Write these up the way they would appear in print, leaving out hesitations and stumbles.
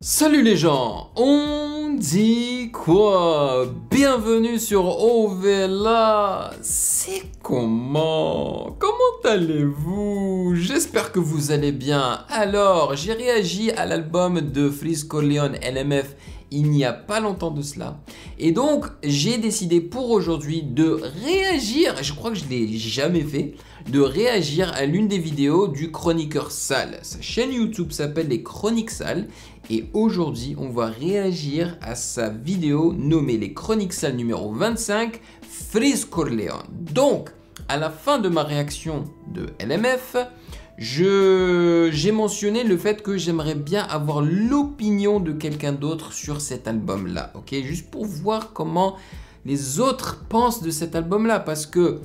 Salut les gens, on dit quoi? Bienvenue sur Ovela. C'est comment allez-vous? J'espère que vous allez bien. Alors, j'ai réagi à l'album de Freeze Corleone LMF il n'y a pas longtemps de cela. Et donc, j'ai décidé pour aujourd'hui de réagir, je crois que je ne l'ai jamais fait, de réagir à l'une des vidéos du chroniqueur Sal. Sa chaîne YouTube s'appelle Les Chroniques Sales. Et aujourd'hui, on va réagir à sa vidéo nommée Les Chroniques Sales numéro 25, Freeze Corleone. Donc, à la fin de ma réaction de LMF, j'ai mentionné le fait que j'aimerais bien avoir l'opinion de quelqu'un d'autre sur cet album-là, ok? Juste pour voir comment les autres pensent de cet album-là, parce que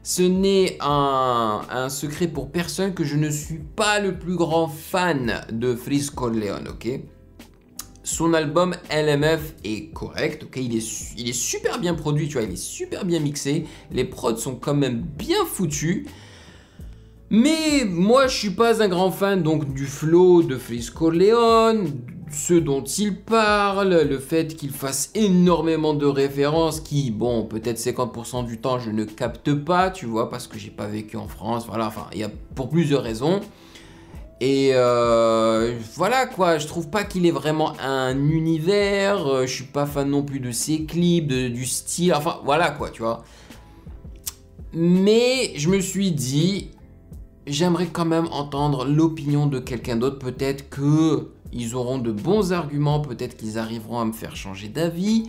ce n'est un secret pour personne que je ne suis pas le plus grand fan de Freeze Corleone, ok? Son album LMF est correct, ok? Il est super bien produit, tu vois, il est super bien mixé. Les prods sont quand même bien foutus. Mais moi, je suis pas un grand fan donc du flow de Freeze Corleone, ce dont il parle, le fait qu'il fasse énormément de références qui, bon, peut-être 50% du temps, je ne capte pas, tu vois, parce que j'ai pas vécu en France, voilà, enfin, il y a pour plusieurs raisons. Et voilà quoi, je trouve pas qu'il ait vraiment un univers, je suis pas fan non plus de ses clips, du style, enfin, voilà quoi, tu vois. Mais je me suis dit, j'aimerais quand même entendre l'opinion de quelqu'un d'autre. Peut-être qu'ils auront de bons arguments, peut-être qu'ils arriveront à me faire changer d'avis.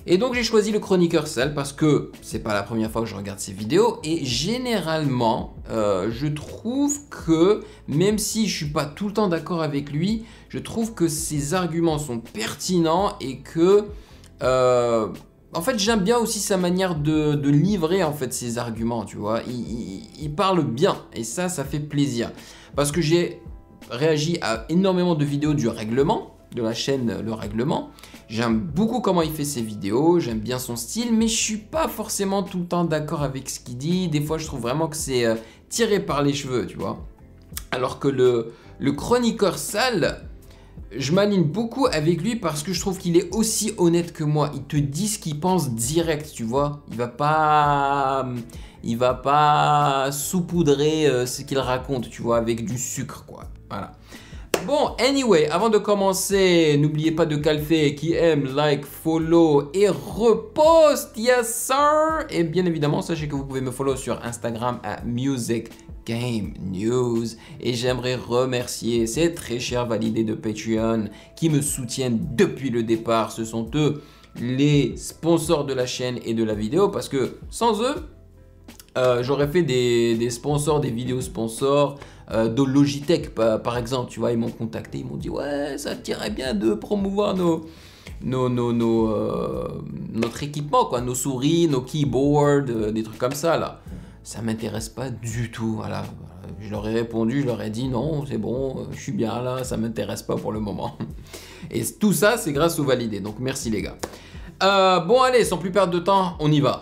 Et donc j'ai choisi le chroniqueur Sal parce que c'est pas la première fois que je regarde ses vidéos. Et généralement, je trouve que, même si je suis pas tout le temps d'accord avec lui, je trouve que ses arguments sont pertinents et que... en fait, j'aime bien aussi sa manière de livrer en fait ses arguments, tu vois. Il parle bien et ça fait plaisir. Parce que j'ai réagi à énormément de vidéos du règlement, de la chaîne Le Règlement. J'aime beaucoup comment il fait ses vidéos, j'aime bien son style, mais je suis pas forcément tout le temps d'accord avec ce qu'il dit. Des fois, je trouve vraiment que c'est tiré par les cheveux, tu vois. Alors que le chroniqueur Sal, je m'aligne beaucoup avec lui parce que je trouve qu'il est aussi honnête que moi. Il te dit ce qu'il pense direct, tu vois. Il va pas saupoudrer ce qu'il raconte, tu vois, avec du sucre, quoi. Voilà. Bon, anyway, avant de commencer, n'oubliez pas de calfer qui aime, like, follow et repost, yes sir. Et bien évidemment, sachez que vous pouvez me follow sur Instagram à Music Game News. Et j'aimerais remercier ces très chers validés de Patreon qui me soutiennent depuis le départ. Ce sont eux les sponsors de la chaîne et de la vidéo parce que sans eux, j'aurais fait des sponsors, des vidéos sponsors de Logitech par exemple, tu vois, ils m'ont contacté, ils m'ont dit ouais, ça t'irait bien de promouvoir notre équipement, quoi, nos souris, nos keyboards, des trucs comme ça là. Ça m'intéresse pas du tout, voilà. Je leur ai répondu, je leur ai dit non, c'est bon, je suis bien là, ça m'intéresse pas pour le moment. Et tout ça, c'est grâce aux validés, donc merci les gars. Bon allez, sans plus perdre de temps, on y va.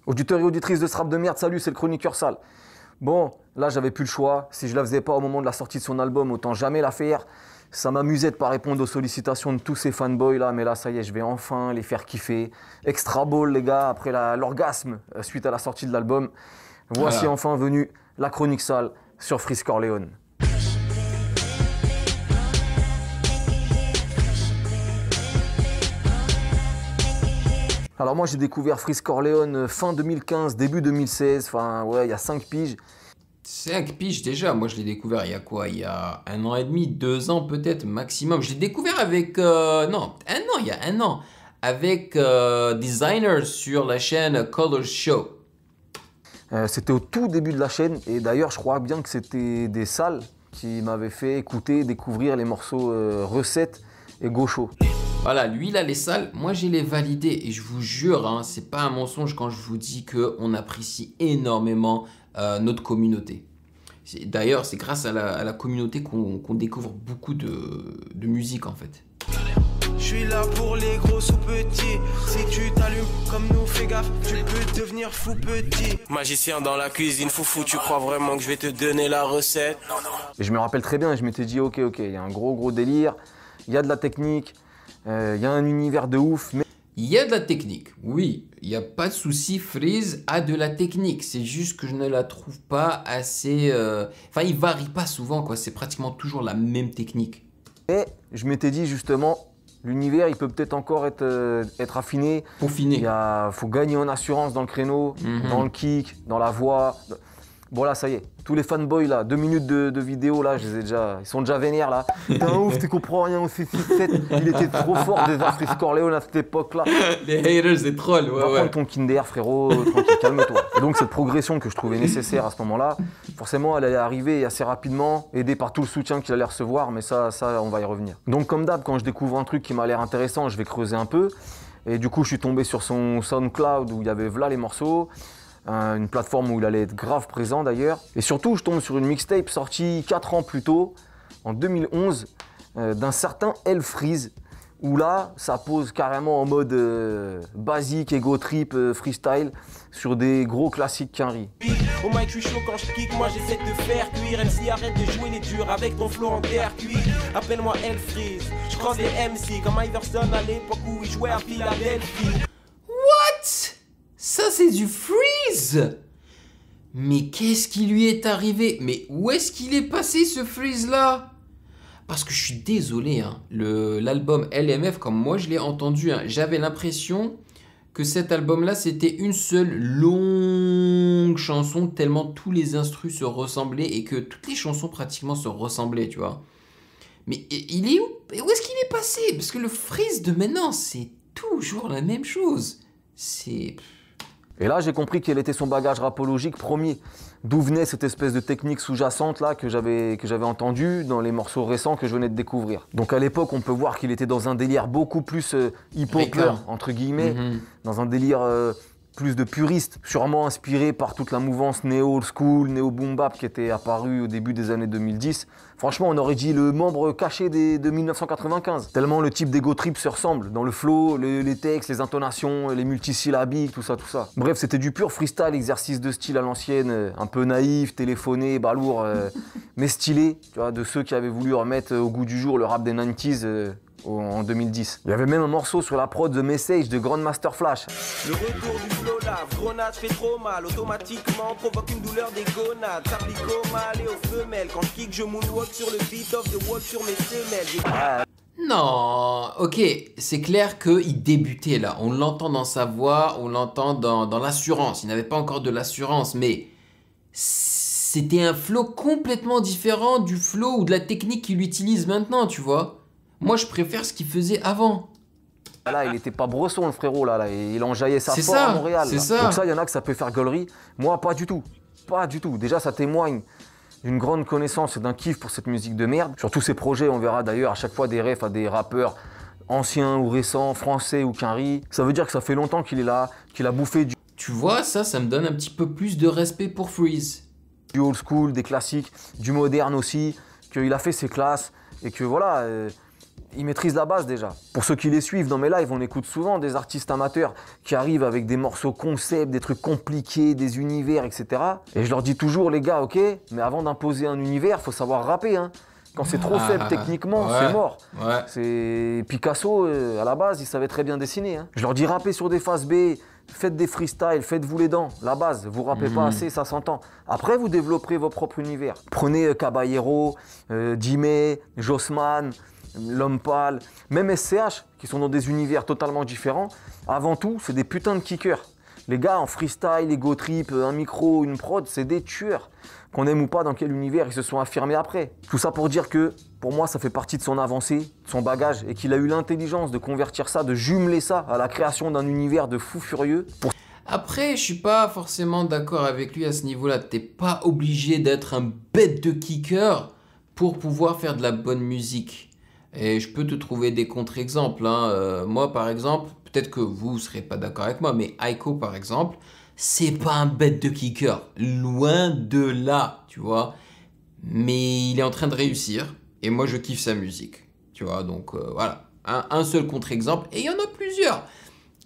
Auditeurs et auditrices de ce rap de merde, salut, c'est le chroniqueur Sal. Bon, là, j'avais plus le choix. Si je la faisais pas au moment de la sortie de son album, autant jamais la faire. Ça m'amusait de pas répondre aux sollicitations de tous ces fanboys là, mais là, ça y est, je vais enfin les faire kiffer. Extra ball, les gars, après l'orgasme suite à la sortie de l'album. Voici Voilà. enfin venue la chronique Sal sur Freeze Corleone. Alors moi j'ai découvert Freeze Corleone fin 2015, début 2016, enfin ouais, il y a 5 piges. 5 piges déjà, moi je l'ai découvert il y a quoi? Il y a 1 an et demi, 2 ans peut-être maximum. Je l'ai découvert avec, non, un an, il y a 1 an, avec Designers sur la chaîne Color Show. C'était au tout début de la chaîne et d'ailleurs je crois bien que c'était des salles qui m'avaient fait écouter, découvrir les morceaux Recettes et Gaucho. Voilà, lui, il a les salles, moi j'ai les validés. Et je vous jure, hein, c'est pas un mensonge quand je vous dis qu'on apprécie énormément notre communauté. D'ailleurs, c'est grâce à la communauté qu'on découvre beaucoup de musique en fait. Je suis là pour les gros ou petits. Si tu t'allumes comme nous, fais gaffe, tu peux devenir fou petit. Magicien dans la cuisine, foufou, tu crois vraiment que je vais te donner la recette? Et je me rappelle très bien, je m'étais dit, ok, il y a un gros délire, il y a de la technique, il y a un univers de ouf, mais... Il y a de la technique, oui, il n'y a pas de souci, Freeze a de la technique, c'est juste que je ne la trouve pas assez... Enfin, il varie pas souvent, quoi, c'est pratiquement toujours la même technique. Et je m'étais dit justement, l'univers, il peut peut-être encore être affiné. Peaufiné. Il faut gagner en assurance dans le créneau, dans le kick, dans la voix. Bon là, ça y est, tous les fanboys là, 2 minutes de vidéo là, ils sont déjà vénères là. T'es un ouf, tu comprends rien au C6-7, il était trop fort des Freeze Corleone à cette époque là. Les haters, les trolls, Va prendre ton Kinder frérot, tranquille, calme-toi. Et donc cette progression que je trouvais nécessaire à ce moment-là, forcément elle allait arriver assez rapidement, aidée par tout le soutien qu'il allait recevoir, mais ça on va y revenir. Donc comme d'hab, quand je découvre un truc qui m'a l'air intéressant, je vais creuser un peu. Et du coup je suis tombé sur son SoundCloud où il y avait voilà les morceaux. Une plateforme où il allait être grave présent d'ailleurs. Et surtout, je tombe sur une mixtape sortie 4 ans plus tôt, en 2011, d'un certain L-Freeze, où là, ça pose carrément en mode basique, ego trip, freestyle, sur des gros classiques Quinry. Au mic, je suis chaud quand je kick, moi j'essaie de faire cuire. MC, arrête de jouer les durs avec ton flow en terre cuit. Appelle-moi L-Freeze, je croise les MC comme Iverson à l'époque où il jouait à Philadelphie. What? Ça, c'est du Freeze! Mais qu'est-ce qui lui est arrivé? Mais où est-ce qu'il est passé, ce Freeze-là? Parce que je suis désolé, hein, l'album LMF, comme moi je l'ai entendu, hein, j'avais l'impression que cet album-là, c'était une seule longue chanson, tellement tous les instrus se ressemblaient et que toutes les chansons pratiquement se ressemblaient, tu vois. Mais il est où? Où est-ce qu'il est passé? Parce que le Freeze de maintenant, c'est toujours la même chose. C'est... Et là, j'ai compris quel était son bagage rapologique premier. D'où venait cette espèce de technique sous-jacente là que j'avais entendue dans les morceaux récents que je venais de découvrir. Donc à l'époque, on peut voir qu'il était dans un délire beaucoup plus hip-hopper, entre guillemets, dans un délire plus de puriste, sûrement inspiré par toute la mouvance néo-old school, néo-boom bap qui était apparue au début des années 2010. Franchement, on aurait dit le membre caché de 1995. Tellement le type d'ego trip se ressemble, dans le flow, les textes, les intonations, les multisyllabiques, tout ça. Bref, c'était du pur freestyle, exercice de style à l'ancienne, un peu naïf, téléphoné, balourd, mais stylé, tu vois, de ceux qui avaient voulu remettre au goût du jour le rap des 90s. En 2010. Il y avait même un morceau sur la prod The Message de Grandmaster Flash. Le retour du flow lave, grenade fait trop mal, automatiquement provoque une douleur des gonades. S'applique au mâle et aux femelles, quand je kick je moonwalk sur le beat of the wall sur mes semelles. Non, ok, c'est clair qu'il débutait là, on l'entend dans sa voix, on l'entend dans l'assurance, il n'avait pas encore de l'assurance, mais c'était un flow complètement différent du flow ou de la technique qu'il utilise maintenant, tu vois. Moi, je préfère ce qu'il faisait avant. Là, il n'était pas Bresson, le frérot, là, il enjaillait sa force ça, à Montréal. C'est là. ça. Donc ça, il y en a que ça peut faire gueulerie. Moi, pas du tout. Pas du tout. Déjà, ça témoigne d'une grande connaissance et d'un kiff pour cette musique de merde. Sur tous ces projets, on verra d'ailleurs à chaque fois des refs à des rappeurs anciens ou récents, français ou Quinry. Ça veut dire que ça fait longtemps qu'il est là, qu'il a bouffé du... Tu vois, ça me donne un petit peu plus de respect pour Freeze. Du old school, des classiques, du moderne aussi, qu'il a fait ses classes et que voilà... il maîtrise la base déjà. Pour ceux qui les suivent dans mes lives, on écoute souvent des artistes amateurs qui arrivent avec des morceaux concepts, des trucs compliqués, des univers, etc. Et je leur dis toujours, les gars, ok, mais avant d'imposer un univers, faut savoir rapper. Hein. Quand c'est trop faible techniquement, c'est mort. Ouais. C'est Picasso, à la base, il savait très bien dessiner. Hein. Je leur dis, rappez sur des phases B, faites des freestyles, faites-vous les dents. La base, vous rappez pas assez, ça s'entend. Après, vous développerez vos propres univers. Prenez Caballero, Jimé, Jossman, L'Homme Pâle, même SCH, qui sont dans des univers totalement différents. Avant tout, c'est des putains de kickers. Les gars, en freestyle, ego trip, un micro, une prod, c'est des tueurs. Qu'on aime ou pas dans quel univers ils se sont affirmés après. Tout ça pour dire que, pour moi, ça fait partie de son avancée, de son bagage, et qu'il a eu l'intelligence de convertir ça, de jumeler ça à la création d'un univers de fous furieux. Après, je suis pas forcément d'accord avec lui à ce niveau-là. T'es pas obligé d'être un bête de kicker pour pouvoir faire de la bonne musique. Et je peux te trouver des contre-exemples, hein. Moi, par exemple, peut-être que vous ne serez pas d'accord avec moi, mais Aiko, par exemple, c'est pas un bête de kicker. Loin de là, tu vois. Mais il est en train de réussir. Et moi, je kiffe sa musique. Tu vois, donc voilà. Un seul contre-exemple. Et il y en a plusieurs.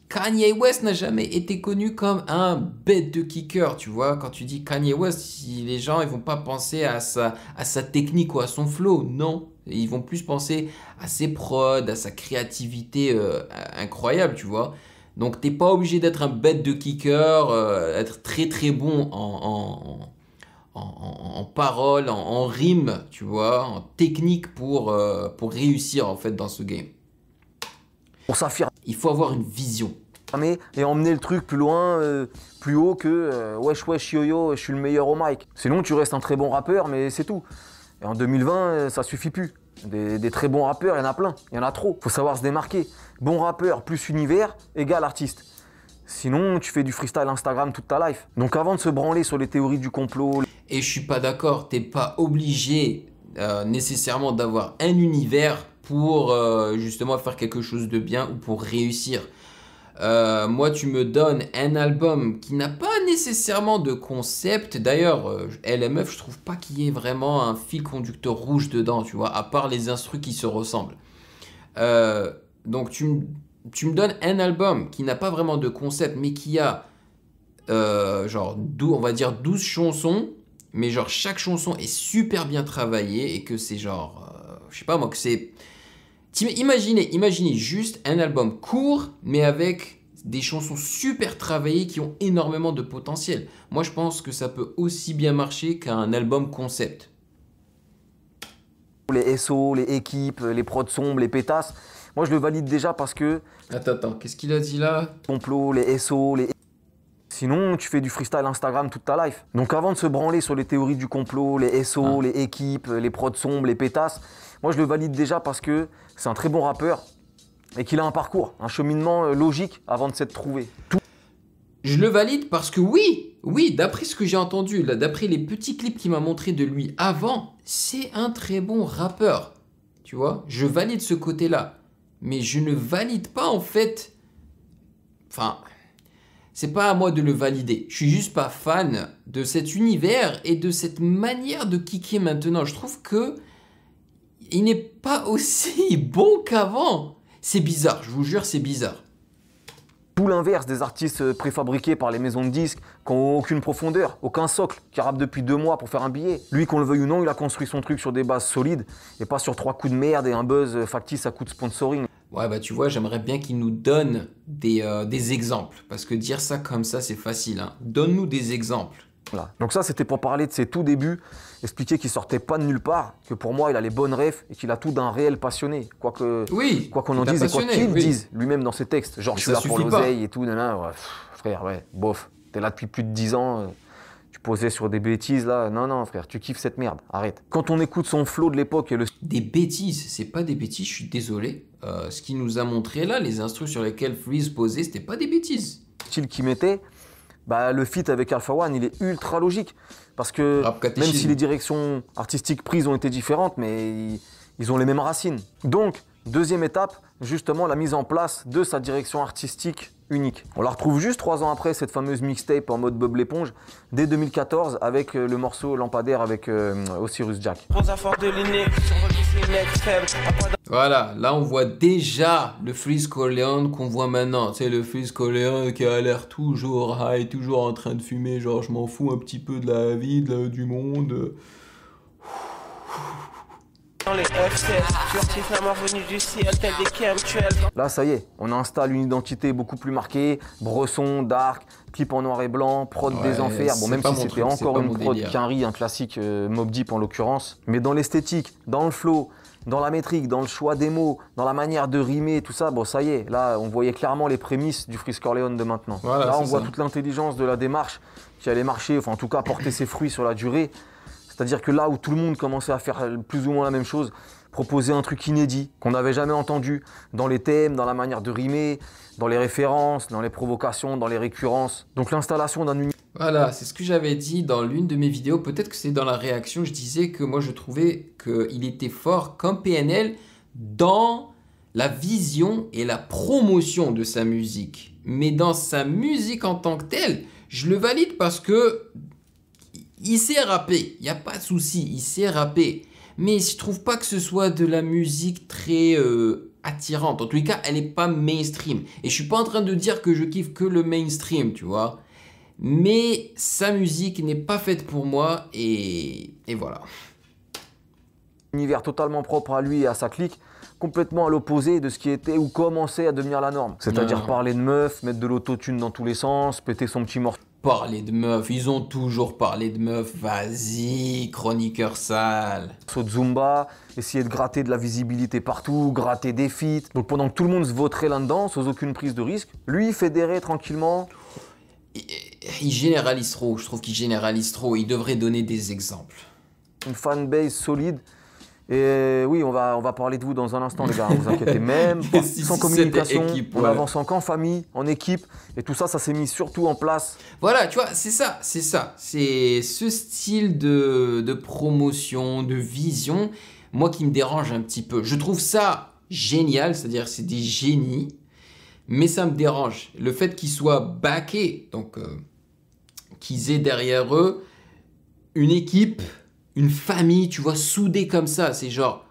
Kanye West n'a jamais été connu comme un bête de kicker, tu vois. Quand tu dis Kanye West, les gens ils vont pas penser à sa technique ou à son flow, non. Ils vont plus penser à ses prods, à sa créativité incroyable, tu vois. Donc t'es pas obligé d'être un bête de kicker, être très très bon en paroles, en rime, tu vois, en technique pour réussir en fait dans ce game. Pour s'affirmer Il faut avoir une vision. et emmener le truc plus loin, plus haut que wesh wesh yo yo, je suis le meilleur au mic. Sinon tu restes un très bon rappeur, mais c'est tout. Et en 2020, ça suffit plus. Des très bons rappeurs, il y en a plein, il y en a trop. Faut savoir se démarquer. Bon rappeur plus univers égale artiste. Sinon, tu fais du freestyle Instagram toute ta life. Donc avant de se branler sur les théories du complot... Et je suis pas d'accord, t'es pas obligé nécessairement d'avoir un univers pour justement faire quelque chose de bien ou pour réussir. Moi, tu me donnes un album qui n'a pas nécessairement de concept. D'ailleurs, LMF, je trouve pas qu'il y ait vraiment un fil conducteur rouge dedans, tu vois, à part les instrus qui se ressemblent. Donc, tu me donnes un album qui n'a pas vraiment de concept, mais qui a, genre, on va dire 12 chansons, mais genre, chaque chanson est super bien travaillée et que c'est genre, je sais pas moi, que c'est... Imaginez juste un album court, mais avec des chansons super travaillées qui ont énormément de potentiel. Moi, je pense que ça peut aussi bien marcher qu'un album concept. Les SO, les équipes, les prods sombres, les pétasses. Moi, je le valide déjà parce que... Attends, qu'est-ce qu'il a dit là? Complot, les SO, les... Sinon, tu fais du freestyle Instagram toute ta life. Donc avant de se branler sur les théories du complot, les SO, les équipes, les prods sombres, les pétasses, moi je le valide déjà parce que c'est un très bon rappeur et qu'il a un parcours, un cheminement logique avant de s'être trouvé. Je le valide parce que oui, d'après ce que j'ai entendu, là, d'après les petits clips qu'il m'a montré de lui avant, c'est un très bon rappeur. Tu vois, je valide ce côté-là. Mais je ne valide pas en fait... Enfin... C'est pas à moi de le valider. Je suis juste pas fan de cet univers et de cette manière de kicker maintenant. Je trouve que il n'est pas aussi bon qu'avant. C'est bizarre, je vous jure, c'est bizarre. Tout l'inverse des artistes préfabriqués par les maisons de disques qui n'ont aucune profondeur, aucun socle, qui rappe depuis 2 mois pour faire un billet. Lui, qu'on le veuille ou non, il a construit son truc sur des bases solides et pas sur 3 coups de merde et un buzz factice à coup de sponsoring. Ouais, bah tu vois, j'aimerais bien qu'il nous donne des exemples. Parce que dire ça comme ça, c'est facile, hein. Donne-nous des exemples. Voilà. Donc ça, c'était pour parler de ses tout débuts, expliquer qu'il sortait pas de nulle part, que pour moi, il a les bonnes refs et qu'il a tout d'un réel passionné. Quoi qu'on en dise et quoi qu'il dise lui-même dans ses textes. Genre, je suis là pour l'oseille et tout. Ouais, frère, ouais, bof. T'es là depuis plus de 10 ans. Tu posais sur des bêtises là. Non, frère, tu kiffes cette merde. Arrête. Quand on écoute son flow de l'époque et le... Des bêtises, c'est pas des bêtises, je suis désolé. Ce qu'il nous a montré là, les instrus sur lesquels Freeze posait, c'était pas des bêtises. Style qu'il mettait, bah, le feat avec Alpha One, il est ultra logique. Parce que même si les directions artistiques prises ont été différentes, mais ils ont les mêmes racines. Donc, deuxième étape, justement, la mise en place de sa direction artistique unique. On la retrouve juste 3 ans après cette fameuse mixtape en mode Bob l'éponge, dès 2014, avec le morceau Lampadaire avec Osiris Jack. Voilà, là on voit déjà le Freeze Corleone qu'on voit maintenant. C'est le Freeze Corleone qui a l'air toujours high, toujours en train de fumer, genre je m'en fous un petit peu de la vie, du monde. Là, ça y est, on installe une identité beaucoup plus marquée, Bresson, dark, clip en noir et blanc, prod des enfers. Bon, même si c'était encore une prod Quinry, un classique Mobb Deep en l'occurrence. Mais dans l'esthétique, dans le flow, dans la métrique, dans le choix des mots, dans la manière de rimer, tout ça, bon, ça y est, là, on voyait clairement les prémices du Freeze Corleone de maintenant. Voilà, là, on voit toute l'intelligence de la démarche qui allait marcher, enfin, en tout cas, porter ses fruits sur la durée. C'est-à-dire que là où tout le monde commençait à faire plus ou moins la même chose, proposer un truc inédit, qu'on n'avait jamais entendu, dans les thèmes, dans la manière de rimer, dans les références, dans les provocations, dans les récurrences. Donc l'installation d'un univers... Voilà, c'est ce que j'avais dit dans l'une de mes vidéos, peut-être que c'est dans la réaction, je disais que moi je trouvais qu'il était fort comme PNL dans la vision et la promotion de sa musique. Mais dans sa musique en tant que telle, je le valide parce que il sait rapper, il n'y a pas de souci, il sait rapper. Mais je trouve pas que ce soit de la musique très attirante. En tous les cas, elle n'est pas mainstream. Et je suis pas en train de dire que je kiffe que le mainstream, tu vois. Mais sa musique n'est pas faite pour moi et voilà. Univers totalement propre à lui et à sa clique, complètement à l'opposé de ce qui était ou commençait à devenir la norme. C'est-à-dire parler de meufs, mettre de l'autotune dans tous les sens, péter son petit morceau. Parler de meufs, ils ont toujours parlé de meufs, vas-y, chroniqueur sale. De Zumba, essayer de gratter de la visibilité partout, gratter des feats. Donc pendant que tout le monde se vautrait là-dedans, sans aucune prise de risque, lui, fédéré tranquillement. Il généralise trop, je trouve qu'il généralise trop, il devrait donner des exemples. Une fanbase solide. Et oui, on va parler de vous dans un instant, les gars, vous inquiétez même pas. Sans communication, on avance qu'en famille, en équipe, et tout ça, ça s'est mis surtout en place. Voilà, tu vois, c'est ça. C'est ce style de promotion, de vision, moi qui me dérange un petit peu. Je trouve ça génial, c'est-à-dire c'est des génies, mais ça me dérange. Le fait qu'ils soient backés, donc qu'ils aient derrière eux une équipe, une famille, tu vois, soudée comme ça. C'est genre,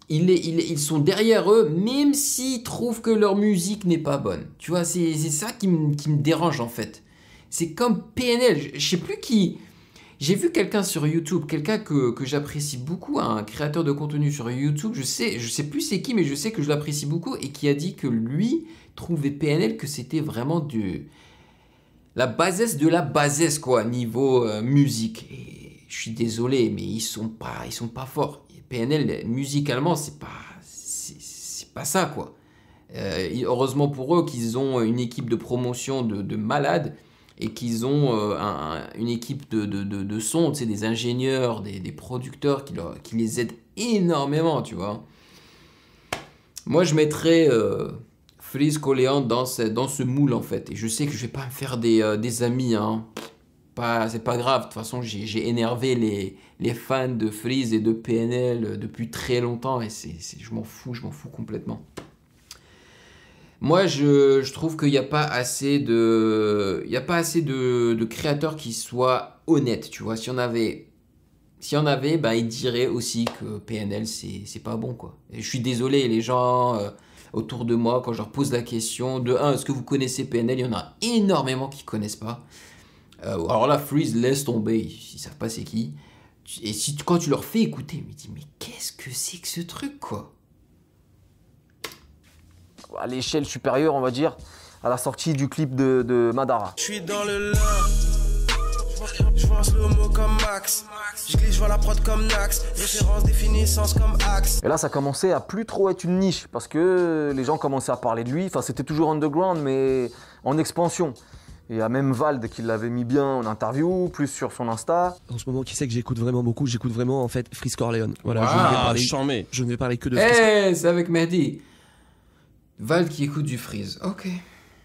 ils sont derrière eux, même s'ils trouvent que leur musique n'est pas bonne. Tu vois, c'est ça qui me dérange en fait. C'est comme PNL, je sais plus qui... J'ai vu quelqu'un sur YouTube, quelqu'un que j'apprécie beaucoup, un créateur de contenu sur YouTube, je sais plus c'est qui, mais je sais que je l'apprécie beaucoup, et qui a dit que lui trouvait PNL que c'était vraiment la basesse de la basesse, quoi, niveau musique. Et je suis désolé, mais ils sont pas forts. PNL, musicalement, c'est pas ça, quoi. Heureusement pour eux qu'ils ont une équipe de promotion de malades et qu'ils ont une équipe de son, tu sais, des ingénieurs, des producteurs qui les aident énormément, tu vois. Moi, je mettrais Freeze Corleone dans ce moule, en fait. Et je sais que je vais pas me faire des amis, hein. C'est pas grave, de toute façon j'ai énervé les fans de Freeze et de PNL depuis très longtemps et je m'en fous complètement. Moi je trouve qu'il n'y a pas assez de créateurs qui soient honnêtes, tu vois. S'il y en avait, bah, ils diraient aussi que PNL c'est pas bon, quoi. Et je suis désolé, les gens autour de moi, quand je leur pose la question de est-ce que vous connaissez PNL, il y en a énormément qui connaissent pas. Alors là, Freeze, laisse tomber, ils savent pas c'est qui. Et quand tu leur fais écouter, ils me disent, mais qu'est-ce que c'est que ce truc, quoi? À l'échelle supérieure, on va dire, à la sortie du clip de Madara. Je suis dans le lin, je vois un slow-mo comme Max, je glisse, je vois la prod comme Nax, référence, définissance comme Axe. Et là, ça commençait à plus trop être une niche, parce que les gens commençaient à parler de lui, enfin c'était toujours underground, mais en expansion. Il y a même Vald qui l'avait mis bien en interview, plus sur son Insta. En ce moment, qui sait que j'écoute vraiment beaucoup? J'écoute vraiment en fait Freeze Corleone. Voilà, je ne vais parler que de Freeze c'est avec Mehdi. Vald qui écoute du Freeze, ok.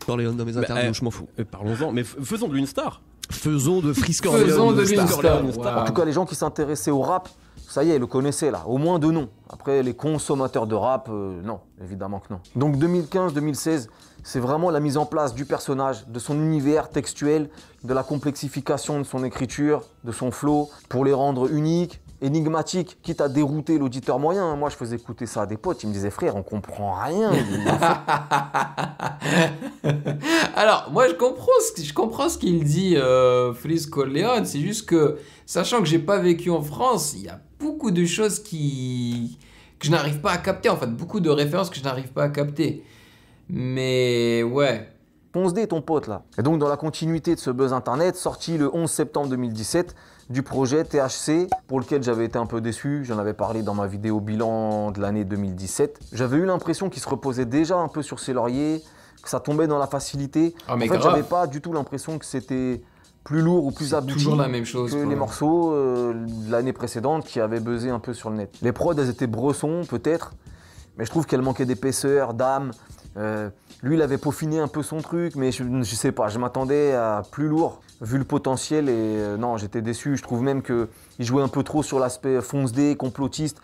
Corleone dans mes interviews, je m'en fous. Parlons-en, mais faisons de lui une star. Faisons de Freeze Corleone. Faisons de lui une star. Wow. En tout cas, les gens qui s'intéressaient au rap, ça y est, ils le connaissaient là, au moins de nom. Après, les consommateurs de rap, non, évidemment que non. Donc 2015-2016, c'est vraiment la mise en place du personnage, de son univers textuel, de la complexification de son écriture, de son flow, pour les rendre uniques, énigmatiques, quitte à dérouter l'auditeur moyen. Moi, je faisais écouter ça à des potes, ils me disaient, frère, on comprend rien. Alors, moi, je comprends ce qu'il dit, Freeze Corleone. C'est juste que, sachant que j'ai pas vécu en France, il y a beaucoup de choses que je n'arrive pas à capter, en fait, beaucoup de références que je n'arrive pas à capter. Mais ouais. Ponce D, ton pote là. Et donc dans la continuité de ce buzz internet, sorti le 11 septembre 2017, du projet THC, pour lequel j'avais été un peu déçu, j'en avais parlé dans ma vidéo bilan de l'année 2017. J'avais eu l'impression qu'il se reposait déjà un peu sur ses lauriers, que ça tombait dans la facilité. Ah, mais en fait, j'avais pas du tout l'impression que c'était plus lourd ou plus abouti toujours la même chose, que les morceaux de l'année précédente qui avaient buzzé un peu sur le net. Les prods, elles étaient bressons peut-être, mais je trouve qu'elles manquaient d'épaisseur, d'âme. Lui, il avait peaufiné un peu son truc, mais je sais pas, je m'attendais à plus lourd, vu le potentiel, et non, j'étais déçu. Je trouve même qu'il jouait un peu trop sur l'aspect fonce-dé, complotiste,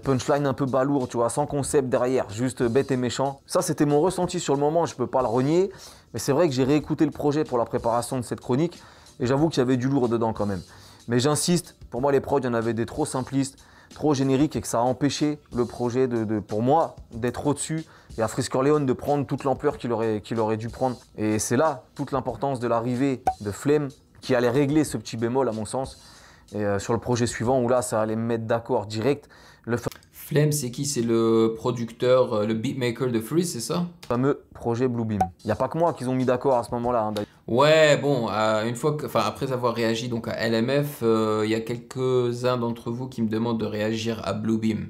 punchline un peu balourd, tu vois, sans concept derrière, juste bête et méchant. Ça, c'était mon ressenti sur le moment, je peux pas le renier, mais c'est vrai que j'ai réécouté le projet pour la préparation de cette chronique, et j'avoue qu'il y avait du lourd dedans quand même. Mais j'insiste, pour moi, les prods, il y en avait des trop simplistes, trop génériques, et que ça a empêché le projet, pour moi, d'être au-dessus, et à Freeze Corleone de prendre toute l'ampleur qu'il aurait dû prendre. Et c'est là toute l'importance de l'arrivée de Flemme, qui allait régler ce petit bémol, à mon sens. Et sur le projet suivant, où là, ça allait me mettre d'accord direct. Flemme, c'est qui? C'est le producteur, le beatmaker de Freeze, c'est ça? Le fameux projet Bluebeam. Il n'y a pas que moi qu'ils ont mis d'accord à ce moment-là. Hein, ouais, bon, après avoir réagi donc à LMF, il y a quelques-uns d'entre vous qui me demandent de réagir à Bluebeam.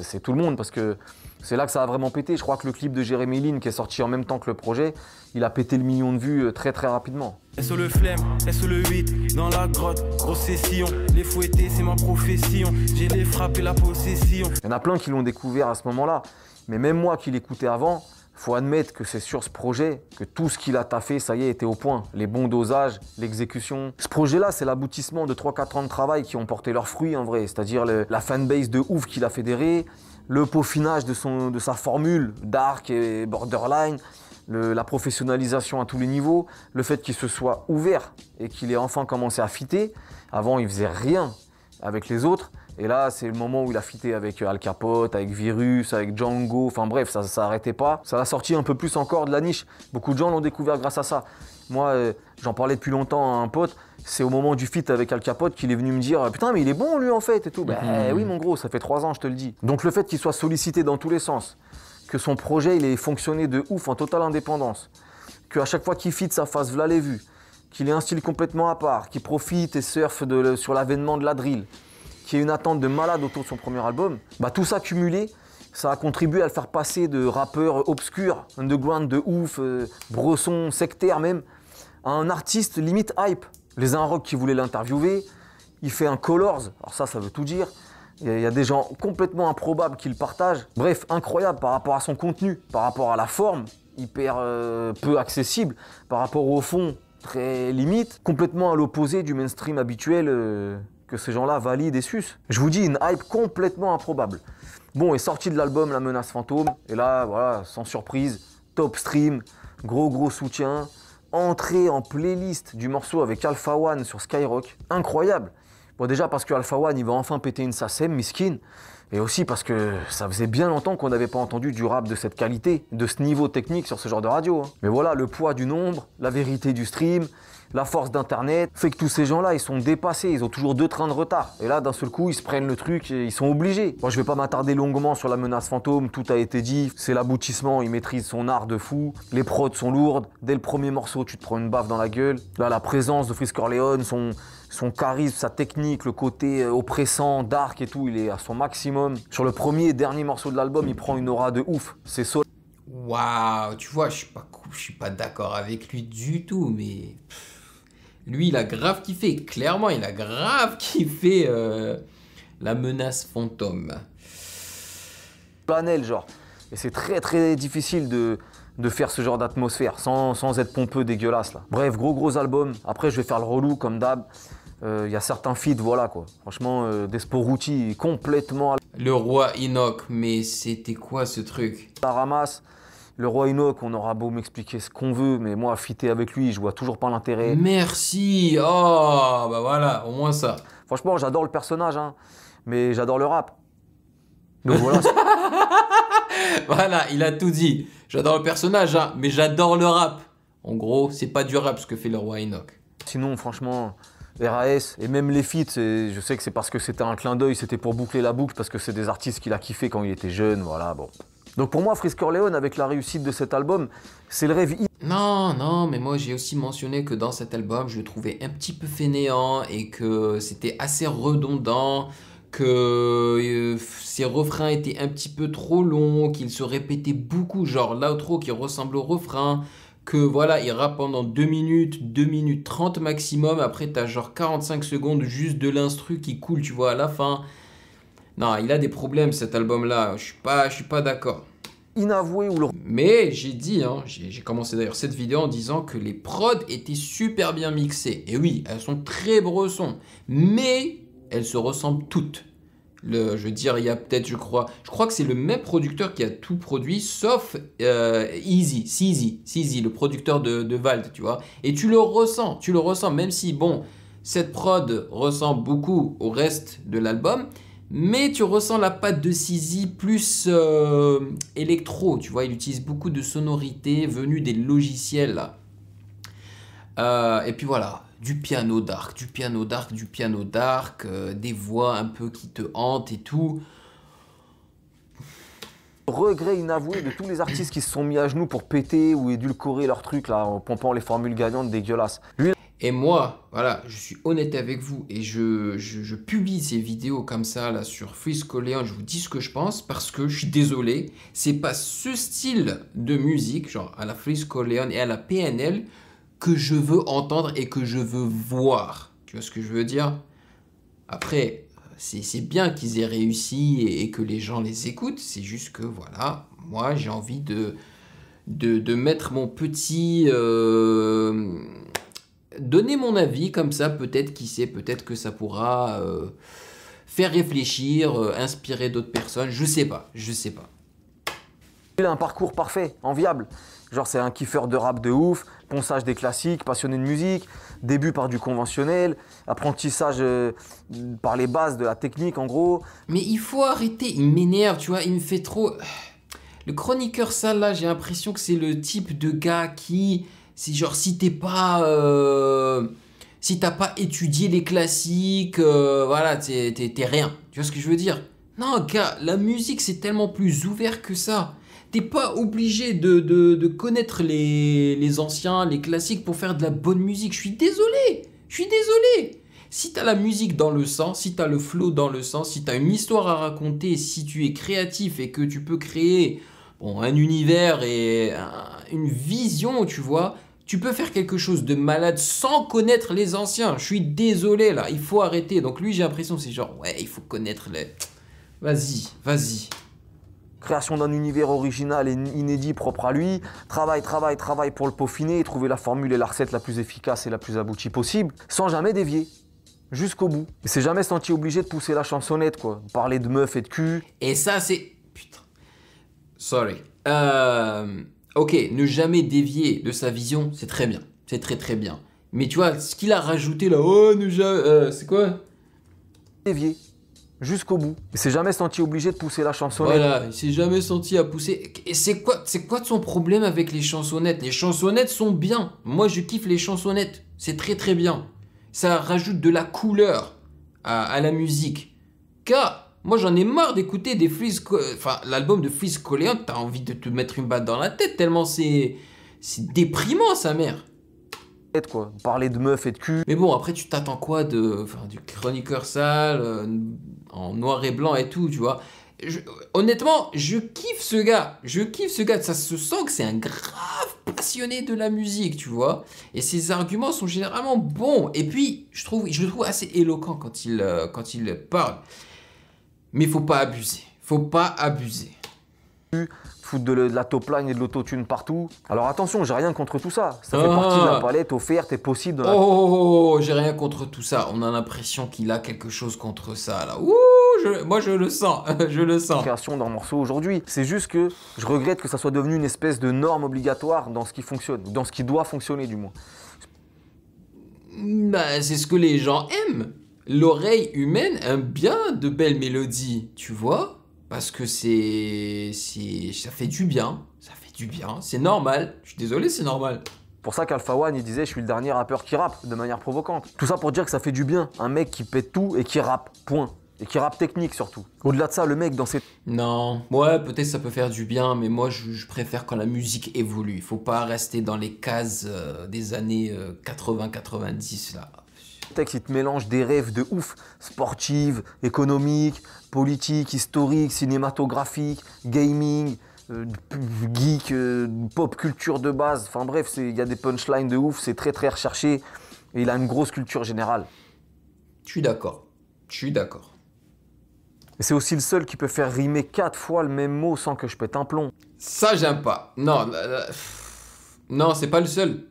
C'est tout le monde, parce que c'est là que ça a vraiment pété. Je crois que le clip de Jérémy Lin, qui est sorti en même temps que le projet, il a pété le million de vues très très rapidement. SO le flemme, SO le 8, dans la grotte, grosse session. Les fouettés, c'est ma profession. J'ai les frappes et la possession. Il y en a plein qui l'ont découvert à ce moment-là. Mais même moi qui l'écoutais avant, faut admettre que c'est sur ce projet que tout ce qu'il a taffé, ça y est, était au point. Les bons dosages, l'exécution. Ce projet-là, c'est l'aboutissement de 3-4 ans de travail qui ont porté leurs fruits en vrai. C'est-à-dire la fanbase de ouf qu'il a fédérée, le peaufinage de sa formule dark et borderline, la professionnalisation à tous les niveaux, le fait qu'il se soit ouvert et qu'il ait enfin commencé à fitter. Avant, il faisait rien avec les autres. Et là, c'est le moment où il a fité avec Al Capote, avec Virus, avec Django. Enfin bref, ça n'arrêtait pas. Ça l'a sorti un peu plus encore de la niche. Beaucoup de gens l'ont découvert grâce à ça. Moi, j'en parlais depuis longtemps à un pote. C'est au moment du feat avec Al Capote qu'il est venu me dire « Putain, mais il est bon lui en fait » et tout. Ben oui mon gros, ça fait 3 ans, je te le dis. Donc le fait qu'il soit sollicité dans tous les sens, que son projet il ait fonctionné de ouf en totale indépendance, qu'à chaque fois qu'il feat, ça fasse v'là les vues, qu'il ait un style complètement à part, qu'il profite et surfe sur l'avènement de la drill, qu'il y ait une attente de malade autour de son premier album, bah tout ça cumulé, ça a contribué à le faire passer de rappeur obscur, underground de ouf, bresson, sectaire même, à un artiste limite hype. Les Inrock qui voulaient l'interviewer, il fait un Colors, alors ça veut tout dire. Il y a des gens complètement improbables qui le partagent. Bref, incroyable par rapport à son contenu, par rapport à la forme, hyper peu accessible, par rapport au fond, très limite, complètement à l'opposé du mainstream habituel que ces gens-là valident et sucent. Je vous dis, une hype complètement improbable. Bon, est sorti de l'album La Menace Fantôme, et là, voilà, sans surprise, top stream, gros soutien, entrée en playlist du morceau avec Alpha One sur Skyrock, incroyable. Bon, déjà parce que Alpha One, il va enfin péter une SACEM, miskin, et aussi parce que ça faisait bien longtemps qu'on n'avait pas entendu du rap de cette qualité, de ce niveau technique sur ce genre de radio. Hein. Mais voilà, le poids du nombre, la vérité du stream, la force d'Internet, fait que tous ces gens-là, ils sont dépassés, ils ont toujours 2 trains de retard. Et là, d'un seul coup, ils se prennent le truc et ils sont obligés. Moi, je vais pas m'attarder longuement sur La Menace Fantôme, tout a été dit, c'est l'aboutissement, il maîtrise son art de fou, les prods sont lourdes, dès le premier morceau, tu te prends une baffe dans la gueule. Là, la présence de Freeze Corleone, son charisme, sa technique, le côté oppressant, dark et tout, il est à son maximum. Sur le premier et dernier morceau de l'album, il prend une aura de ouf, c'est solide. Waouh, tu vois, je suis pas d'accord avec lui du tout, mais... Lui, il a grave kiffé, clairement, il a grave kiffé La Menace Fantôme. Planel, genre. Et c'est très difficile de faire ce genre d'atmosphère, sans être pompeux dégueulasse, là. Bref, gros album. Après, je vais faire le relou, comme d'hab. Il y a certains feats, voilà, quoi. Franchement, Desporuti, complètement... Le Roi Enoch, mais c'était quoi, ce truc? La ramasse. Le Roi Enoch, on aura beau m'expliquer ce qu'on veut, mais moi, fitter avec lui, je vois toujours pas l'intérêt. Merci. Oh, bah voilà, au moins ça. Franchement, j'adore le personnage, hein, mais j'adore le rap. Donc voilà. Voilà, il a tout dit. J'adore le personnage, hein, mais j'adore le rap. En gros, c'est pas du rap ce que fait le Roi Enoch. Sinon, franchement, RAS et même les feats, je sais que c'est parce que c'était un clin d'œil, c'était pour boucler la boucle, parce que c'est des artistes qu'il a kiffé quand il était jeune, voilà, bon. Donc pour moi, Freeze Corleone, avec la réussite de cet album, c'est le rêve... Non, mais moi j'ai aussi mentionné que dans cet album, je le trouvais un petit peu fainéant et que c'était assez redondant, que ses refrains étaient un petit peu trop longs, qu'il se répétait beaucoup, genre l'outro qui ressemble au refrain, que voilà, il rappe pendant 2 minutes 30 maximum, après t'as genre 45 secondes juste de l'instru qui coule, tu vois, à la fin. Non, il a des problèmes cet album-là, je suis pas d'accord. inavoué ou le... Mais j'ai dit, hein, j'ai commencé d'ailleurs cette vidéo en disant que les prods étaient super bien mixés. Et oui, elles sont très bressons, mais elles se ressemblent toutes. Je veux dire, il y a peut-être, je crois que c'est le même producteur qui a tout produit, sauf Seezy, le producteur de Vald, tu vois. Et tu le ressens, même si, bon, cette prod ressemble beaucoup au reste de l'album, mais tu ressens la patte de Seezy plus électro, tu vois. Il utilise beaucoup de sonorités venues des logiciels, là. Et puis voilà. Du piano dark, des voix un peu qui te hantent et tout. Regret inavoué de tous les artistes qui se sont mis à genoux pour péter ou édulcorer leurs trucs là, en pompant les formules gagnantes dégueulasses. Lui... Et moi, voilà, je suis honnête avec vous et je publie ces vidéos comme ça là sur Freeze Corleone, je vous dis ce que je pense parce que je suis désolé, c'est pas ce style de musique, genre à la Freeze Corleone et à la PNL, que je veux entendre et que je veux voir. Tu vois ce que je veux dire? Après, c'est bien qu'ils aient réussi et que les gens les écoutent. C'est juste que, voilà, moi, j'ai envie de mettre mon petit... donner mon avis comme ça, peut-être, qui sait, peut-être que ça pourra faire réfléchir, inspirer d'autres personnes. Je sais pas. Il a un parcours parfait, enviable. Genre c'est un kiffeur de rap de ouf, ponçage des classiques, passionné de musique, début par du conventionnel, apprentissage par les bases de la technique en gros. Mais il faut arrêter, il m'énerve, tu vois, il me fait trop... Le chroniqueur sale là, j'ai l'impression que c'est le type de gars qui... C'est genre si t'es pas... Si t'as pas étudié les classiques, voilà, t'es rien. Tu vois ce que je veux dire? Non gars, la musique c'est tellement plus ouvert que ça. T'es pas obligé de connaître les anciens, les classiques pour faire de la bonne musique. Je suis désolé. Si t'as la musique dans le sang, si t'as le flow dans le sang, si t'as une histoire à raconter, si tu es créatif et que tu peux créer un univers et une vision, tu vois, tu peux faire quelque chose de malade sans connaître les anciens. Je suis désolé là, il faut arrêter. Donc lui, j'ai l'impression que c'est genre, ouais, il faut connaître les... Vas-y. Création d'un univers original et inédit propre à lui, travail pour le peaufiner et trouver la formule et la recette la plus efficace et la plus aboutie possible, sans jamais dévier, jusqu'au bout. Il s'est jamais senti obligé de pousser la chansonnette, quoi, parler de meufs et de cul. Et ça, c'est... Putain. Sorry. Ok, ne jamais dévier de sa vision, c'est très bien. C'est très bien. Mais tu vois, ce qu'il a rajouté là, oh, ne jamais... c'est quoi? Dévier. Jusqu'au bout. Il s'est jamais senti obligé de pousser la chansonnette. Voilà, il s'est jamais senti à pousser. Et c'est quoi de son problème avec les chansonnettes? Les chansonnettes sont bien. Moi, je kiffe les chansonnettes. C'est très bien. Ça rajoute de la couleur à la musique. Car, moi, j'en ai marre d'écouter l'album de Freeze Corleone. T'as envie de te mettre une balle dans la tête tellement c'est déprimant, sa mère. Quoi, parler de meufs et de cul. Mais bon, après tu t'attends quoi du chroniqueur sale en noir et blanc et tout, tu vois. Honnêtement, je kiffe ce gars. Ça se sent que c'est un grave passionné de la musique, tu vois. Et ses arguments sont généralement bons. Et puis, je le trouve assez éloquent quand il parle. Mais faut pas abuser. Foutre de la top line et de l'autotune partout. Alors attention, j'ai rien contre tout ça. Ça fait partie de la palette offerte et possible. J'ai rien contre tout ça. On a l'impression qu'il a quelque chose contre ça là. Moi je le sens, Création d'un morceau aujourd'hui. C'est juste que je regrette que ça soit devenu une espèce de norme obligatoire dans ce qui fonctionne, dans ce qui doit fonctionner du moins. Bah, c'est ce que les gens aiment. L'oreille humaine aime bien de belles mélodies, tu vois. Parce que ça fait du bien, c'est normal, je suis désolé, c'est normal. Pour ça qu'Alpha One, il disait, je suis le dernier rappeur qui rappe, de manière provocante. Tout ça pour dire que ça fait du bien, un mec qui pète tout et qui rappe, point. Et qui rappe technique surtout. Au-delà de ça, le mec dans ses... Non, ouais, peut-être ça peut faire du bien, mais moi je préfère quand la musique évolue. Il faut pas rester dans les cases des années 80-90 là. Texte, il te mélange des rêves de ouf, sportives, économiques, politiques, historiques, cinématographiques, gaming, geek, pop culture de base. Enfin bref, il y a des punchlines de ouf, c'est très recherché et il a une grosse culture générale. Je suis d'accord. Et c'est aussi le seul qui peut faire rimer 4 fois le même mot sans que je pète un plomb. Ça, j'aime pas. Non, non, c'est pas le seul.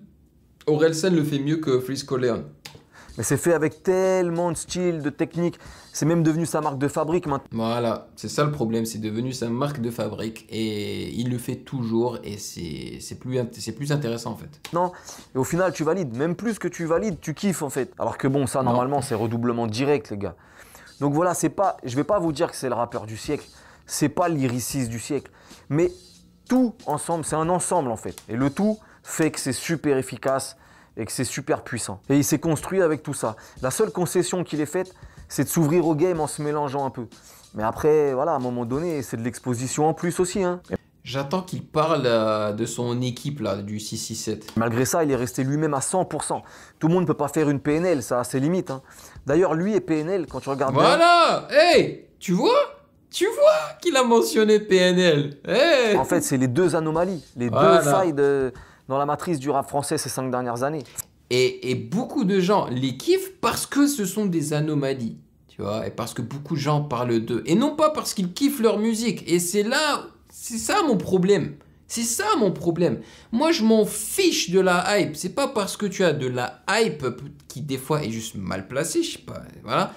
Orelsan le fait mieux que Freeze Corleone. Mais c'est fait avec tellement de style, de technique. C'est même devenu sa marque de fabrique maintenant. Voilà, c'est ça le problème, c'est devenu sa marque de fabrique et il le fait toujours et c'est plus intéressant en fait. Non, et au final tu valides, même plus que tu valides, tu kiffes en fait. Alors que bon, ça normalement c'est redoublement direct les gars. Donc voilà, c'est pas, je vais pas vous dire que c'est le rappeur du siècle, c'est pas l'lyriciste du siècle, mais tout ensemble, c'est un ensemble en fait. Et le tout fait que c'est super efficace et que c'est super puissant. Et il s'est construit avec tout ça. La seule concession qu'il ait faite, c'est de s'ouvrir au game en se mélangeant un peu. Mais après, voilà, à un moment donné, c'est de l'exposition en plus aussi. Hein. J'attends qu'il parle de son équipe là, du 667. Malgré ça, il est resté lui-même à 100%. Tout le monde ne peut pas faire une PNL, ça a ses limites. Hein. D'ailleurs, lui et PNL, quand tu regardes voilà bien... Hey, tu vois qu'il a mentionné PNL. Hey en fait, c'est les deux anomalies, les deux failles dans la matrice du rap français ces 5 dernières années. Et beaucoup de gens les kiffent parce que ce sont des anomalies, tu vois, et parce que beaucoup de gens parlent d'eux, et non pas parce qu'ils kiffent leur musique. Et c'est ça mon problème. C'est ça mon problème. Moi, je m'en fiche de la hype. C'est pas parce que tu as de la hype qui des fois est juste mal placée, je sais pas, voilà,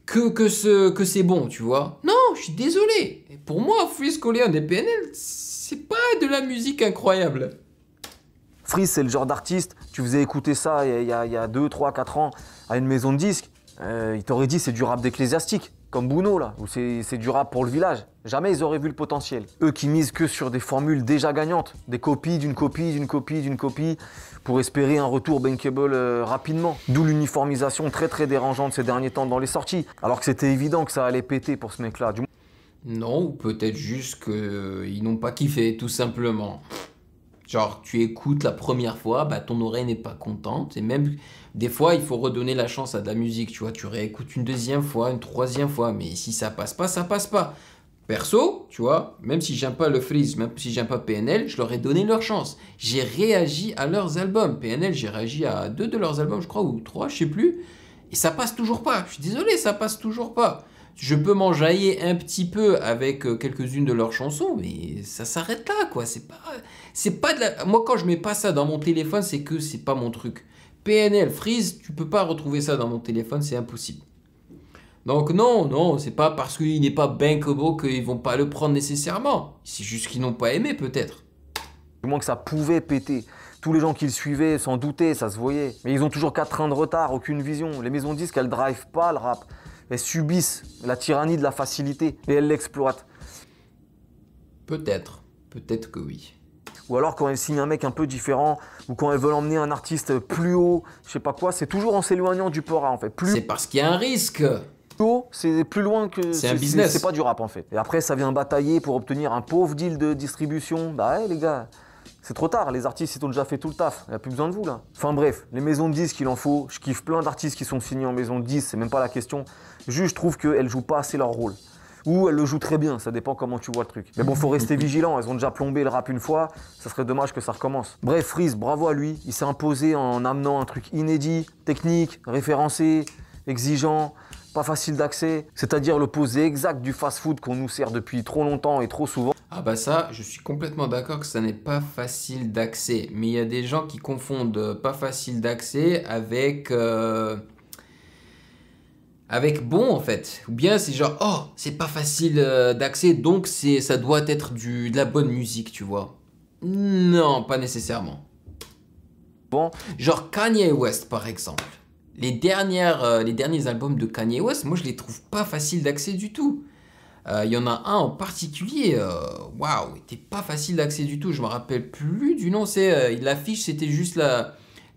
que c'est bon, tu vois. Non, je suis désolé. Et pour moi, Freeze Corleone et PNL, c'est pas de la musique incroyable. Freeze, c'est le genre d'artiste, tu faisais écouter ça il y a 2, 3, 4 ans à une maison de disques, il t'aurait dit c'est du rap d'ecclésiastique, comme Bouno là, ou c'est du rap pour le village. Jamais ils auraient vu le potentiel. Eux qui misent que sur des formules déjà gagnantes, des copies d'une copie, d'une copie, d'une copie, pour espérer un retour bankable rapidement. D'où l'uniformisation très très dérangeante ces derniers temps dans les sorties, alors que c'était évident que ça allait péter pour ce mec-là. Non, ou peut-être juste qu'ils n'ont pas kiffé, tout simplement. Genre, tu écoutes la première fois, bah, ton oreille n'est pas contente. Et même, des fois, il faut redonner la chance à de la musique, tu vois. Tu réécoutes une deuxième fois, une troisième fois. Mais si ça passe pas, ça passe pas. Perso, tu vois, même si j'aime pas le Freeze, même si j'aime pas PNL, je leur ai donné leur chance. J'ai réagi à leurs albums. PNL, j'ai réagi à 2 de leurs albums, je crois, ou 3, je sais plus. Et ça passe toujours pas. Je suis désolé, ça passe toujours pas. Je peux m'enjailler un petit peu avec quelques-unes de leurs chansons, mais ça s'arrête là, quoi. C'est pas de la... Moi, quand je mets pas ça dans mon téléphone, c'est que c'est pas mon truc. PNL, Freeze, tu peux pas retrouver ça dans mon téléphone, c'est impossible. Donc non, c'est pas parce qu'il n'est pas bankable qu'ils vont pas le prendre nécessairement. C'est juste qu'ils n'ont pas aimé, peut-être. Du moins que ça pouvait péter. Tous les gens qui le suivaient s'en doutaient, ça se voyait. Mais ils ont toujours 4 trains de retard, aucune vision. Les maisons disent qu'elles drivent pas le rap. Elles subissent la tyrannie de la facilité et elles l'exploitent. Peut-être que oui. Ou alors quand elles signent un mec un peu différent, ou quand elles veulent emmener un artiste plus haut, je sais pas quoi, c'est toujours en s'éloignant du pora en fait. C'est parce qu'il y a un risque. Plus haut, c'est plus loin que... C'est un business. C'est pas du rap en fait. Et après ça vient batailler pour obtenir un pauvre deal de distribution. Bah ouais les gars, c'est trop tard, les artistes ils ont déjà fait tout le taf, il n'y a plus besoin de vous là. Enfin bref, les maisons de disques il en faut, je kiffe plein d'artistes qui sont signés en maison de disques, c'est même pas la question. Juste je trouve qu'elles jouent pas assez leur rôle. Ou elles le jouent très bien, ça dépend comment tu vois le truc. Mais bon, faut rester vigilant, elles ont déjà plombé le rap une fois, ça serait dommage que ça recommence. Bref, Freeze, bravo à lui, il s'est imposé en amenant un truc inédit, technique, référencé, exigeant, pas facile d'accès, c'est-à-dire l'opposé exact du fast-food qu'on nous sert depuis trop longtemps et trop souvent. Ah bah ça, je suis complètement d'accord que ça n'est pas facile d'accès. Mais il y a des gens qui confondent pas facile d'accès avec bon en fait. Ou bien c'est genre, oh, c'est pas facile d'accès, donc ça doit être de la bonne musique, tu vois. Non, pas nécessairement. Bon. Genre Kanye West par exemple. Les derniers albums de Kanye West, moi je les trouve pas faciles d'accès du tout. Il y en a un en particulier, waouh, il était pas facile d'accès du tout, je me rappelle plus du nom, l'affiche c'était juste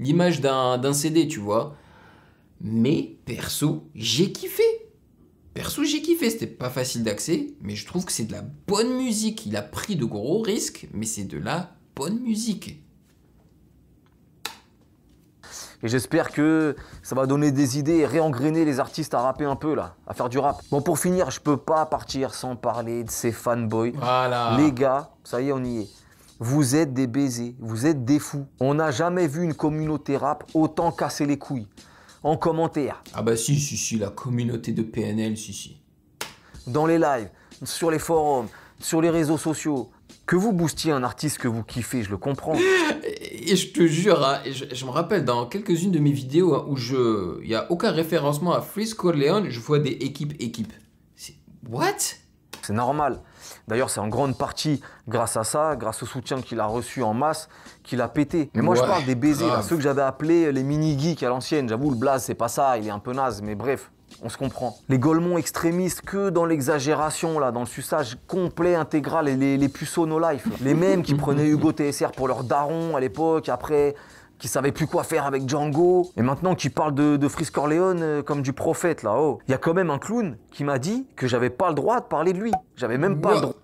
l'image d'un CD, tu vois. Mais perso, j'ai kiffé. C'était pas facile d'accès, mais je trouve que c'est de la bonne musique. Il a pris de gros risques, mais c'est de la bonne musique. Et j'espère que ça va donner des idées et réengrainer les artistes à rapper un peu là, à faire du rap. Bon pour finir, je peux pas partir sans parler de ces fanboys. Voilà. Les gars, ça y est on y est. Vous êtes des baisers, vous êtes des fous. On n'a jamais vu une communauté rap autant casser les couilles. En commentaire. Ah bah si, la communauté de PNL, si. dans les lives, sur les forums, sur les réseaux sociaux, que vous boostiez un artiste que vous kiffez, je le comprends. Et je te jure, hein, je me rappelle dans quelques-unes de mes vidéos hein, où il n'y a aucun référencement à Freeze Corleone, je vois des équipes. What? C'est normal. D'ailleurs, c'est en grande partie grâce à ça, grâce au soutien qu'il a reçu en masse, qu'il a pété. Mais moi, je parle des baisers, là, ceux que j'avais appelés les mini-geeks à l'ancienne. J'avoue, le blaze, c'est pas ça, il est un peu naze, mais bref. On se comprend. Les Golemons extrémistes que dans l'exagération, là, dans le suçage complet, intégral, et les puceaux no life. Là. Les mêmes qui prenaient Hugo TSR pour leur daron à l'époque, après, qui savaient plus quoi faire avec Django, et maintenant qui parlent de Freeze Corleone comme du prophète, là. Oh. Il y a quand même un clown qui m'a dit que j'avais pas le droit de parler de lui. J'avais même pas le droit.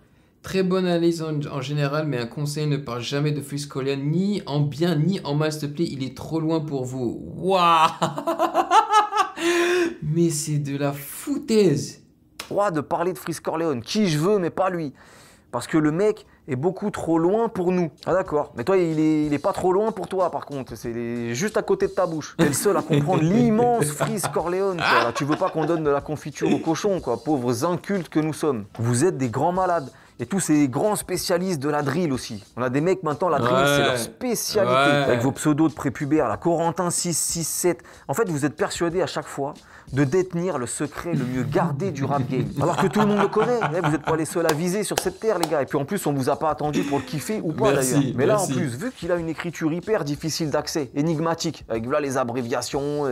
Très bonne analyse en général, mais un conseil, ne parle jamais de Freeze Corleone, ni en bien, ni en mal, s'il te plaît, il est trop loin pour vous. Waouh. Mais c'est de la foutaise. Droit de parler de Freeze Corleone, qui je veux, mais pas lui. Parce que le mec est beaucoup trop loin pour nous. Ah d'accord, mais toi, il est pas trop loin pour toi, par contre. C'est juste à côté de ta bouche. T'es le seul à comprendre l'immense Freeze Corleone, quoi. Là, tu veux pas qu'on donne de la confiture au cochon, quoi, pauvres incultes que nous sommes. Vous êtes des grands malades. Et tous ces grands spécialistes de la drill aussi. On a des mecs maintenant, la drill, c'est leur spécialité. Avec vos pseudos de prépubères, la Corentin 667. En fait, vous êtes persuadés à chaque fois de détenir le secret le mieux gardé du rap game. Alors que tout le monde le connaît. Vous n'êtes pas les seuls à viser sur cette terre, les gars. Et puis en plus, on vous a pas attendu pour le kiffer ou pas d'ailleurs. Mais là, en plus, vu qu'il a une écriture hyper difficile d'accès, énigmatique, avec là, les abréviations,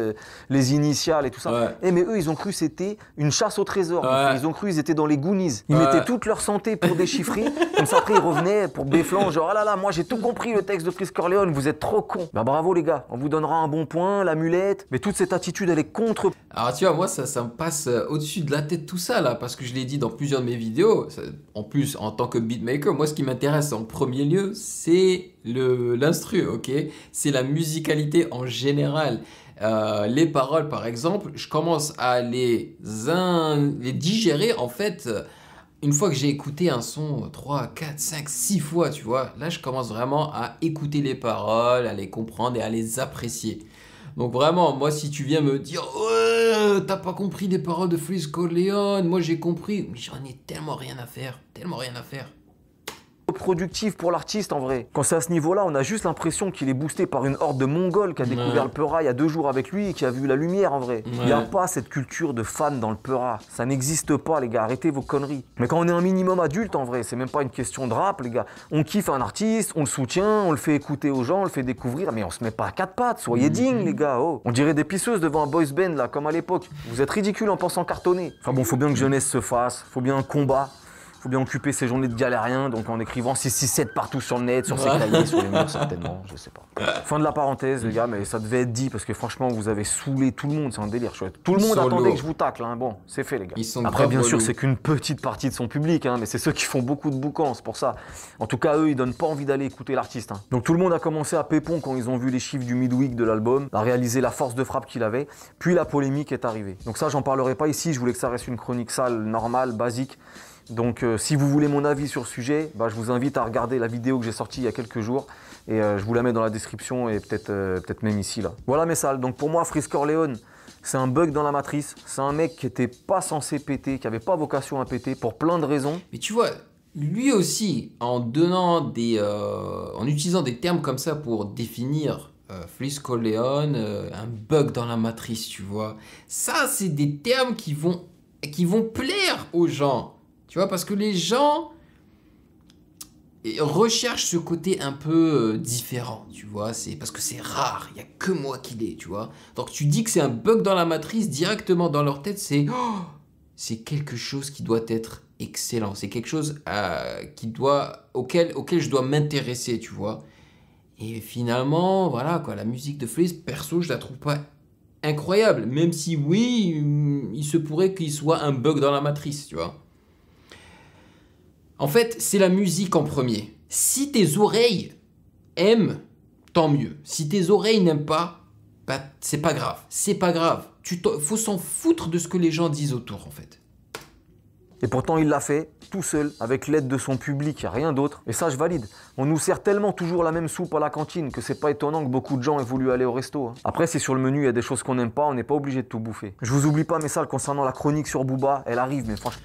les initiales et tout ça. Mais eux, ils ont cru que c'était une chasse au trésor. Ils ont cru qu'ils étaient dans les Goonies. Ils mettaient toute leur santé pour déchiffrer. Comme ça, après, ils revenaient pour béflant, genre, ah là là, moi j'ai tout compris le texte de Freeze Corleone, vous êtes trop cons. Bah bravo les gars, on vous donnera un bon point, l'amulette, mais toute cette attitude, elle est contre. Alors tu vois, moi ça me passe au-dessus de la tête tout ça là, parce que je l'ai dit dans plusieurs de mes vidéos. En plus, en tant que beatmaker, moi ce qui m'intéresse en premier lieu, c'est l'instru, ok? C'est la musicalité en général. Les paroles, par exemple, je commence à les digérer en fait. Une fois que j'ai écouté un son 3, 4, 5, 6 fois, tu vois, là je commence vraiment à écouter les paroles, à les comprendre et à les apprécier. Donc vraiment, moi si tu viens me dire « Ouais, t'as pas compris les paroles de Freeze Corleone, moi j'ai compris », mais j'en ai tellement rien à faire, productif pour l'artiste en vrai. Quand c'est à ce niveau-là, on a juste l'impression qu'il est boosté par une horde de Mongols qui a découvert le Peura il y a 2 jours avec lui et qui a vu la lumière en vrai. Il n'y a pas cette culture de fan dans le Peura. Ça n'existe pas les gars, arrêtez vos conneries. Mais quand on est un minimum adulte en vrai, c'est même pas une question de rap les gars. On kiffe un artiste, on le soutient, on le fait écouter aux gens, on le fait découvrir, mais on se met pas à 4 pattes, soyez dignes les gars. Oh. On dirait des pisseuses devant un boys band là, comme à l'époque. Vous êtes ridicules en pensant cartonner. Enfin bon, faut bien que jeunesse se fasse, faut bien un combat. Faut bien occuper ses journées de galériens, donc en écrivant 667 partout sur le net, sur ses cahiers, sur les murs certainement, je sais pas. Fin de la parenthèse les gars, mais ça devait être dit parce que franchement vous avez saoulé tout le monde, c'est un délire chouette. Tout le monde attendait que je vous tacle, hein. Bon, c'est fait les gars. Après bien sûr c'est qu'une petite partie de son public, hein, mais c'est ceux qui font beaucoup de boucans, c'est pour ça. En tout cas eux ils donnent pas envie d'aller écouter l'artiste. Hein. Donc tout le monde a commencé à pépon quand ils ont vu les chiffres du midweek de l'album, à réaliser la force de frappe qu'il avait, puis la polémique est arrivée. Donc ça j'en parlerai pas ici, je voulais que ça reste une chronique sale, normale, basique. Donc si vous voulez mon avis sur le sujet, je vous invite à regarder la vidéo que j'ai sortie il y a quelques jours et je vous la mets dans la description et peut-être même ici là. Voilà mes salles, donc pour moi Freeze Corleone c'est un bug dans la matrice, c'est un mec qui était pas censé péter, qui avait pas vocation à péter pour plein de raisons. Mais tu vois, lui aussi en utilisant des termes comme ça pour définir Freeze Corleone, un bug dans la matrice, tu vois, ça c'est des termes qui vont plaire aux gens. Tu vois, parce que les gens recherchent ce côté un peu différent, tu vois. C'est parce que c'est rare, il n'y a que moi qui l'ai, tu vois. Donc tu dis que c'est un bug dans la matrice, directement dans leur tête, c'est quelque chose qui doit être excellent. C'est quelque chose auquel je dois m'intéresser, tu vois. Et finalement, voilà quoi, la musique de Freeze, perso, je la trouve pas incroyable. Même si oui, il se pourrait qu'il soit un bug dans la matrice, tu vois. En fait, c'est la musique en premier. Si tes oreilles aiment, tant mieux. Si tes oreilles n'aiment pas, c'est pas grave. C'est pas grave. Faut s'en foutre de ce que les gens disent autour, en fait. Et pourtant, il l'a fait, tout seul, avec l'aide de son public, rien d'autre. Et ça, je valide. On nous sert tellement toujours la même soupe à la cantine que c'est pas étonnant que beaucoup de gens aient voulu aller au resto. Hein. Après, si sur le menu, il y a des choses qu'on n'aime pas, on n'est pas obligé de tout bouffer. Je vous oublie pas mes salles concernant la chronique sur Booba, elle arrive, mais franchement...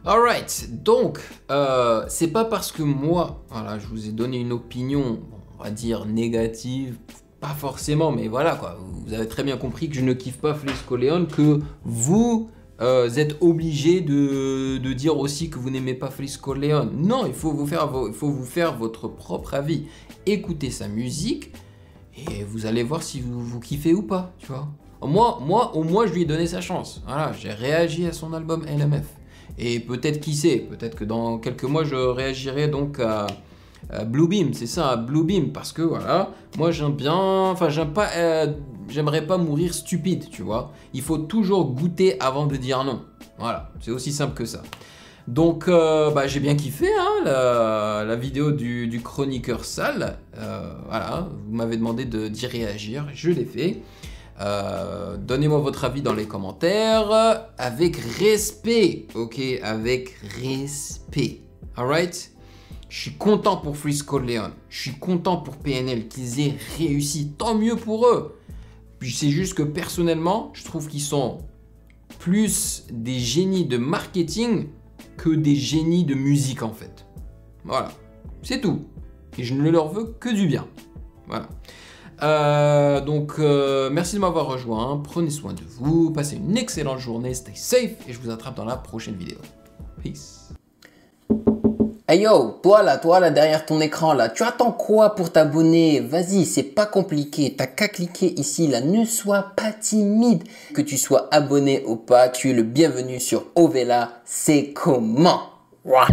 Alright, donc, c'est pas parce que moi, voilà, je vous ai donné une opinion, on va dire négative, pas forcément, mais voilà quoi, vous avez très bien compris que je ne kiffe pas Frisco Leon, que vous êtes obligé de dire aussi que vous n'aimez pas Frisco Leon. Non, il faut vous faire votre propre avis. Écoutez sa musique et vous allez voir si vous kiffez ou pas, tu vois. Moi, au moins, je lui ai donné sa chance. Voilà, j'ai réagi à son album LMF. Et peut-être, qui sait, peut-être que dans quelques mois, je réagirai donc à Bluebeam, c'est ça, à Bluebeam, parce que voilà, moi j'aime bien, enfin j'aimerais pas mourir stupide, tu vois. Il faut toujours goûter avant de dire non. Voilà, c'est aussi simple que ça. Donc j'ai bien kiffé hein, la vidéo du chroniqueur sale. Voilà, vous m'avez demandé d'y réagir, je l'ai fait. Donnez-moi votre avis dans les commentaires avec respect, ok, avec respect, alright. Je suis content pour Frisco Leon, je suis content pour PNL qu'ils aient réussi, tant mieux pour eux. Puis c'est juste que personnellement, je trouve qu'ils sont plus des génies de marketing que des génies de musique en fait. Voilà, c'est tout. Et je ne leur veux que du bien. Voilà. Merci de m'avoir rejoint, prenez soin de vous, passez une excellente journée, stay safe et je vous attrape dans la prochaine vidéo. Peace. Hey yo, toi là derrière ton écran là, tu attends quoi pour t'abonner? Vas-y, c'est pas compliqué, t'as qu'à cliquer ici là, ne sois pas timide. Que tu sois abonné ou pas, tu es le bienvenu sur Ovela, c'est comment? Ouah.